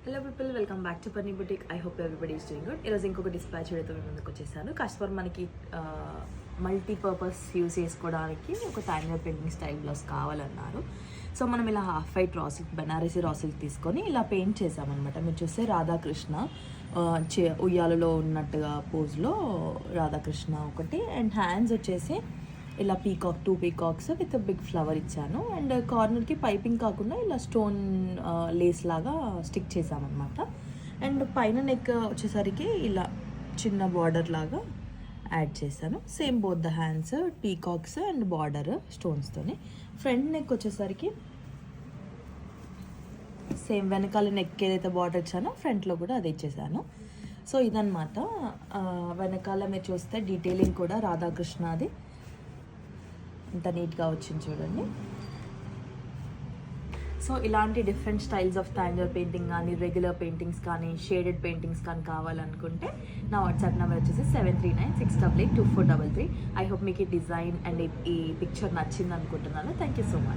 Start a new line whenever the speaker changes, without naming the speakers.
Hello people, welcome back to Panni boutique. I hope everybody is doing good. ఈరోజు ఇంకొక dispatch వీడియోతో మేము ముందుకు వచ్చేసాను. కస్టమర్ మనకి మల్టీపర్పస్ యూస్ చేసుకోవడానికి ఒక టాంజర్ పెయింటింగ్ స్టైల్ బ్లౌజ్ కావాలన్నారు. సో మనం ఇలా half white raw silk, Banarasi raw silk తీసుకొని ఇలా పెయింట్ చేసామన్నమాట. మీరు చూస్తే రాధాకృష్ణ ఉయ్యాలలో ఉన్నట్టుగా పోజ్లో రాధాకృష్ణ ఒకటి, అండ్ హ్యాండ్స్ వచ్చేసి ఇలా peacock, 2 peacocks with big flower ఇచ్చాను. అండ్ కార్నర్కి పైపింగ్ కాకుండా ఇలా స్టోన్ లేస్ లాగా స్టిక్ చేసామన్నమాట. అండ్ పైన నెక్ వచ్చేసరికి ఇలా చిన్న బార్డర్ లాగా యాడ్ చేశాను. Same both the hands peacocks and border స్టోన్స్తోని. ఫ్రంట్ నెక్ వచ్చేసరికి సేమ్ వెనకాల నెక్ ఏదైతే బార్డర్ ఇచ్చానో ఫ్రంట్లో కూడా అదే ఇచ్చేసాను. సో ఇదన్నమాట. వెనకాల మీరు చూస్తే డీటెయిలింగ్ కూడా రాధాకృష్ణది ఇంత నీట్గా వచ్చింది చూడండి. సో ఇలాంటి different styles of Tanjore painting కానీ, రెగ్యులర్ పెయింటింగ్స్ కానీ, షేడెడ్ పెయింటింగ్స్ కానీ కావాలనుకుంటే నా వాట్సాప్ నెంబర్ వచ్చేసి 7396882433. ఐ హోప్ మీకు ఈ డిజైన్ అండ్ ఈ పిక్చర్ నచ్చింది అనుకుంటున్నాను. Thank you so much.